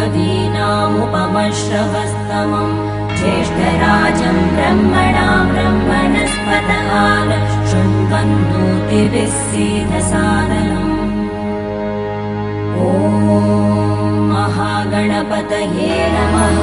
कवीनामुपमश्रवस्तमम् ज्येष्ठराजं ब्रह्मणां ब्रह्मणस्पतः शृण्वन्नोतिभिः सीदसादनम्। ॐ महागणपतये नमः।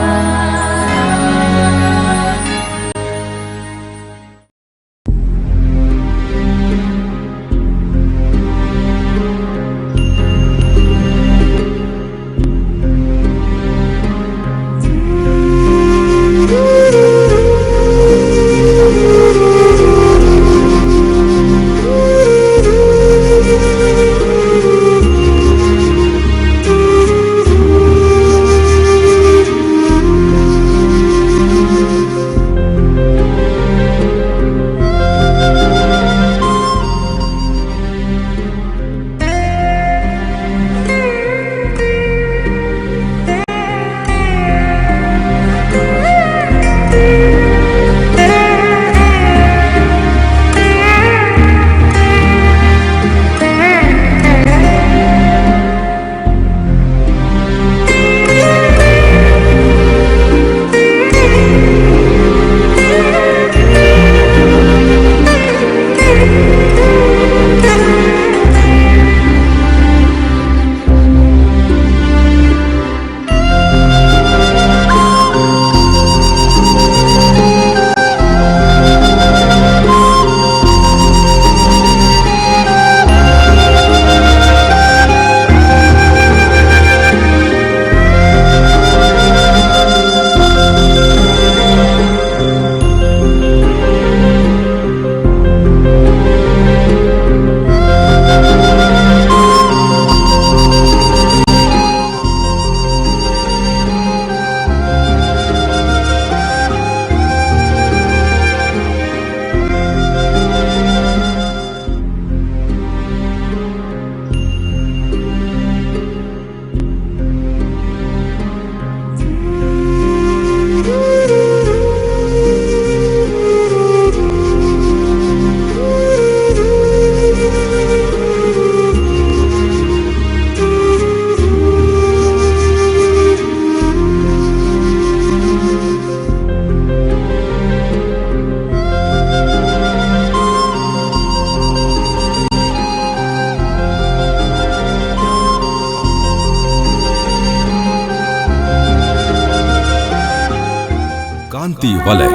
कांति वलय।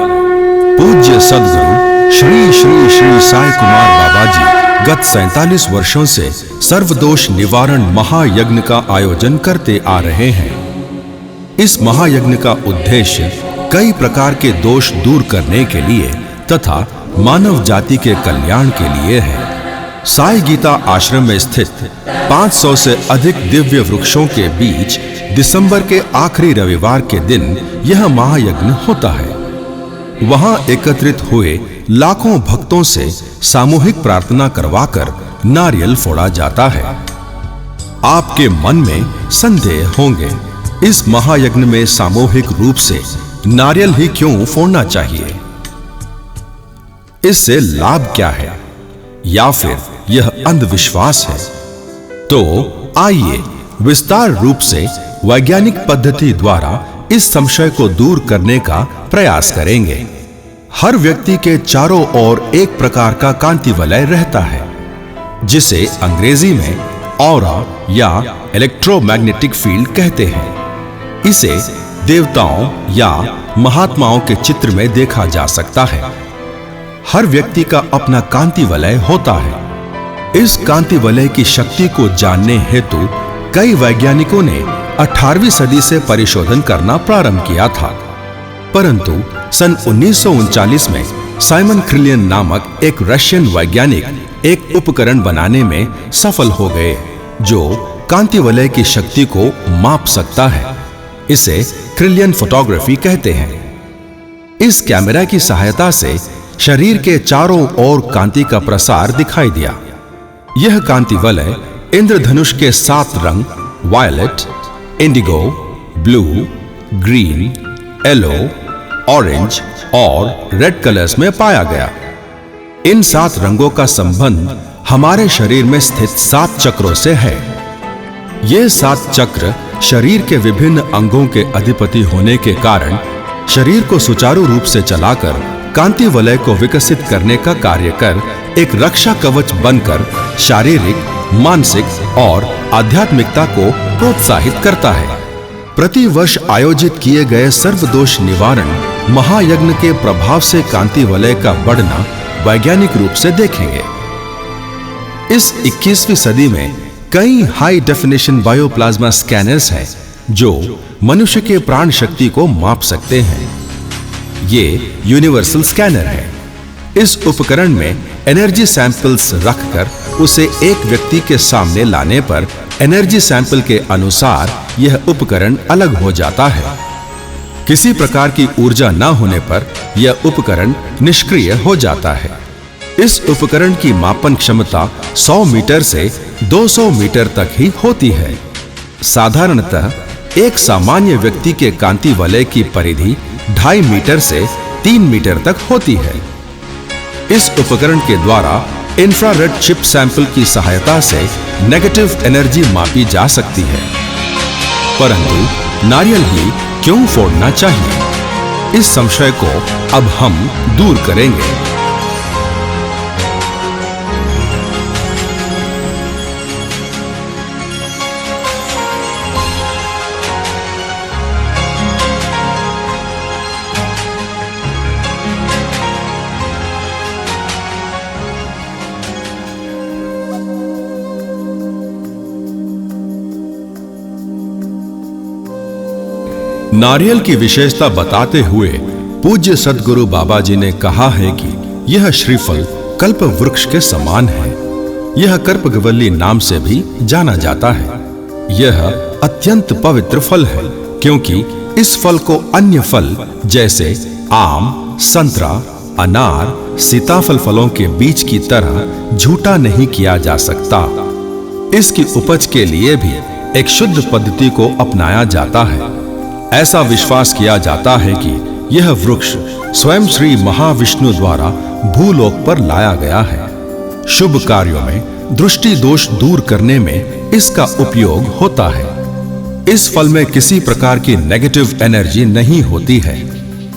पूज्य सद्गुरु श्री श्री श्री साई कुमार बाबा जी गत 47 वर्षों से सर्वदोष निवारण महायज्ञ का आयोजन करते आ रहे हैं। इस महायज्ञ का उद्देश्य कई प्रकार के दोष दूर करने के लिए तथा मानव जाति के कल्याण के लिए है। साई गीता आश्रम में स्थित 500 से अधिक दिव्य वृक्षों के बीच दिसंबर के आखिरी रविवार के दिन यह महायज्ञ होता है। वहां एकत्रित हुए लाखों भक्तों से सामूहिक प्रार्थना करवाकर नारियल फोड़ा जाता है। आपके मन में संदेह होंगे, इस महायज्ञ में सामूहिक रूप से नारियल ही क्यों फोड़ना चाहिए? इससे लाभ क्या है या फिर यह अंधविश्वास है? तो आइए विस्तार रूप से वैज्ञानिक पद्धति द्वारा इस संशय को दूर करने का प्रयास करेंगे। हर व्यक्ति के चारों ओर एक प्रकार का कांति वलय रहता है, जिसे अंग्रेजी में ऑरा या इलेक्ट्रोमैग्नेटिक फील्ड कहते हैं। इसे देवताओं या महात्माओं के चित्र में देखा जा सकता है। हर व्यक्ति का अपना कांति वलय होता है। इस कांति वलय की शक्ति को जानने हेतु कई वैज्ञानिकों ने 18वीं सदी से परिशोधन करना प्रारंभ किया था, परंतु सन 1939 में साइमन क्रिलियन नामक एक रशियन वैज्ञानिक एक उपकरण बनाने में सफल हो गए जो कांति वलय की शक्ति को माप सकता है। इसे क्रिलियन फोटोग्राफी कहते हैं। इस कैमरा की सहायता से शरीर के चारों ओर कांति का प्रसार दिखाई दिया। यह कांति वलय इंद्रधनुष के 7 रंग violet, indigo, blue, green, yellow, orange और रेड कलर्स में पाया गया। इन 7 रंगों का संबंध हमारे शरीर में स्थित 7 चक्रों से है। ये 7 चक्र शरीर के विभिन्न अंगों के अधिपति होने के कारण शरीर को सुचारू रूप से चलाकर कांति वलय को विकसित करने का कार्य कर एक रक्षा कवच बनकर शारीरिक, मानसिक और आध्यात्मिकता को प्रोत्साहित करता है। प्रतिवर्ष आयोजित किए गए सर्वदोष निवारण महायज्ञ के प्रभाव से कांति वलय का बढ़ना वैज्ञानिक रूप से देखेंगे। इस 21वीं सदी में कई हाई डेफिनेशन बायोप्लाज्मा स्कैनर्स हैं जो मनुष्य के प्राण शक्ति को माप सकते हैं। ये यूनिवर्सल स्कैनर है। इस उपकरण में एनर्जी सैंपल्स रखकर उसे एक व्यक्ति के सामने लाने पर एनर्जी सैंपल के अनुसार यह उपकरण अलग हो जाता है। किसी प्रकार की ऊर्जा न होने पर यह उपकरण निष्क्रिय हो जाता है। इस उपकरण की मापन क्षमता 100 मीटर से 200 मीटर तक ही होती है। साधारणतः एक सामान्य व्यक्ति के कांति वलय की परिधि 2.5 मीटर से 3 मीटर तक होती है। इस उपकरण के द्वारा इंफ्रारेड चिप सैंपल की सहायता से नेगेटिव एनर्जी मापी जा सकती है। परंतु नारियल ही क्यों फोड़ना चाहिए, इस संशय को अब हम दूर करेंगे। नारियल की विशेषता बताते हुए पूज्य सद्गुरु बाबा जी ने कहा है कि यह श्रीफल कल्प वृक्ष के समान है। यह कल्पगवल्ली नाम से भी जाना जाता है। यह अत्यंत पवित्र फल है क्योंकि इस फल को अन्य फल जैसे आम, संतरा, अनार, सीताफल फलों के बीज की तरह झूठा नहीं किया जा सकता। इसकी उपज के लिए भी एक शुद्ध पद्धति को अपनाया जाता है। ऐसा विश्वास किया जाता है कि यह वृक्ष स्वयं श्री महाविष्णु द्वारा भूलोक पर लाया गया है। शुभ कार्यों में दृष्टि दोष दूर करने में इसका उपयोग होता है। इस फल में किसी प्रकार की नेगेटिव एनर्जी नहीं होती है।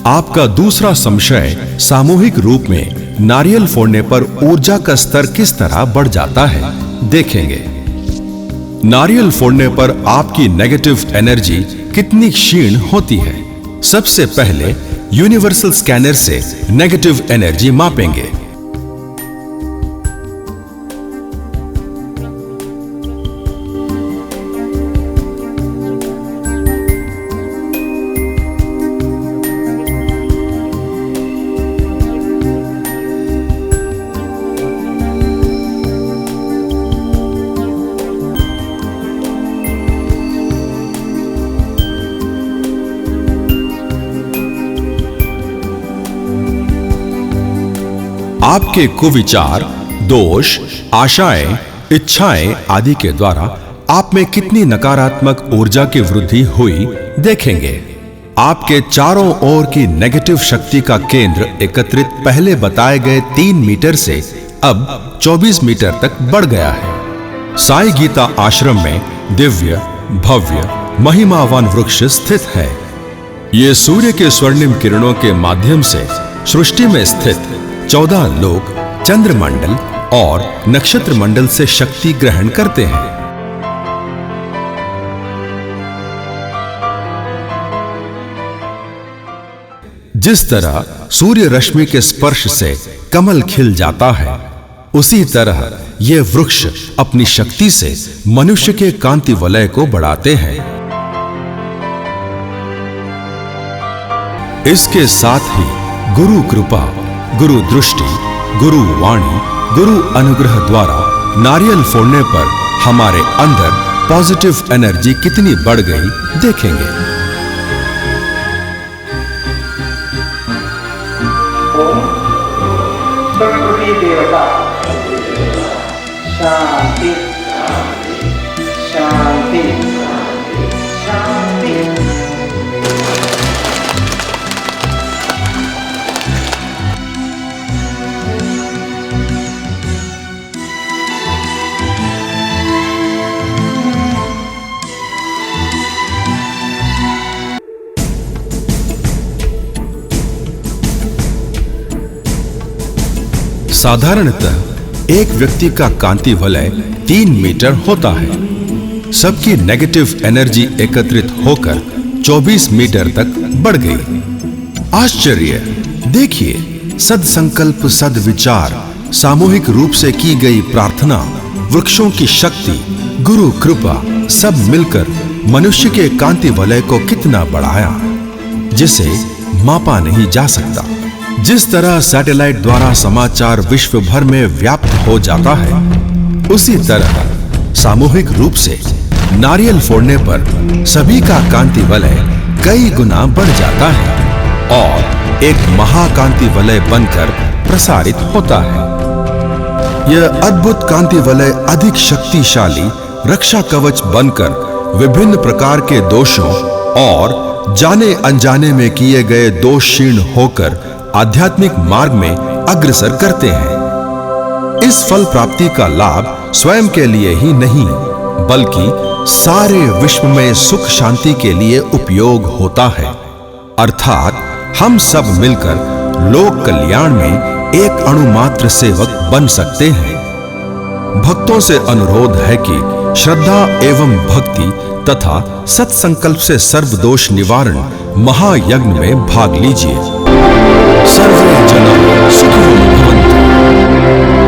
आपका दूसरा संशय सामूहिक रूप में नारियल फोड़ने पर ऊर्जा का स्तर किस तरह बढ़ जाता है, देखेंगे। नारियल फोड़ने पर आपकी नेगेटिव एनर्जी कितनी क्षीण होती है। सबसे पहले यूनिवर्सल स्कैनर से नेगेटिव एनर्जी मापेंगे। आपके कुविचार, दोष, आशाएं, इच्छाएं आदि के द्वारा आप में कितनी नकारात्मक ऊर्जा की वृद्धि हुई, देखेंगे। आपके चारों ओर की नेगेटिव शक्ति का केंद्र एकत्रित पहले बताए गए 3 मीटर से अब 24 मीटर तक बढ़ गया है। साई गीता आश्रम में दिव्य, भव्य, महिमावान वृक्ष स्थित है। ये सूर्य के स्वर्णिम किरणों के माध्यम से सृष्टि में स्थित 14 लोक, चंद्रमंडल और नक्षत्र मंडल से शक्ति ग्रहण करते हैं। जिस तरह सूर्य रश्मि के स्पर्श से कमल खिल जाता है, उसी तरह ये वृक्ष अपनी शक्ति से मनुष्य के कांति वलय को बढ़ाते हैं। इसके साथ ही गुरु कृपा, गुरु दृष्टि, गुरु वाणी, गुरु अनुग्रह द्वारा नारियल फोड़ने पर हमारे अंदर पॉजिटिव एनर्जी कितनी बढ़ गई, देखेंगे। प्रकृति देवता शांति शांति शांति। साधारणतः एक व्यक्ति का कांति वलय 3 मीटर होता है। सबकी नेगेटिव एनर्जी एकत्रित होकर 24 मीटर तक बढ़ गई। आश्चर्य! देखिए, सद्संकल्प, सद्विचार, सामूहिक रूप से की गई प्रार्थना, वृक्षों की शक्ति, गुरु कृपा, सब मिलकर मनुष्य के कांति वलय को कितना बढ़ाया, जिसे मापा नहीं जा सकता। जिस तरह सैटेलाइट द्वारा समाचार विश्व भर में व्याप्त हो जाता है, उसी तरह सामूहिक रूप से नारियल फोड़ने पर सभी का कांति वलय कई गुना बढ़ जाता है और एक महाकांति वलय बनकर प्रसारित होता है। यह अद्भुत कांति वलय अधिक शक्तिशाली रक्षा कवच बनकर विभिन्न प्रकार के दोषों और जाने अनजाने में किए गए दोष क्षीण होकर आध्यात्मिक मार्ग में अग्रसर करते हैं। इस फल प्राप्ति का लाभ स्वयं के लिए ही नहीं, बल्कि सारे विश्व में सुख शांति के लिए उपयोग होता है। अर्थात हम सब मिलकर लोक कल्याण में एक अणु मात्र सेवक बन सकते हैं। भक्तों से अनुरोध है कि श्रद्धा एवं भक्ति तथा सत्संकल्प से सर्वदोष निवारण महायज्ञ में भाग लीजिए। सर्वे जना सुखिनो भवन्तु।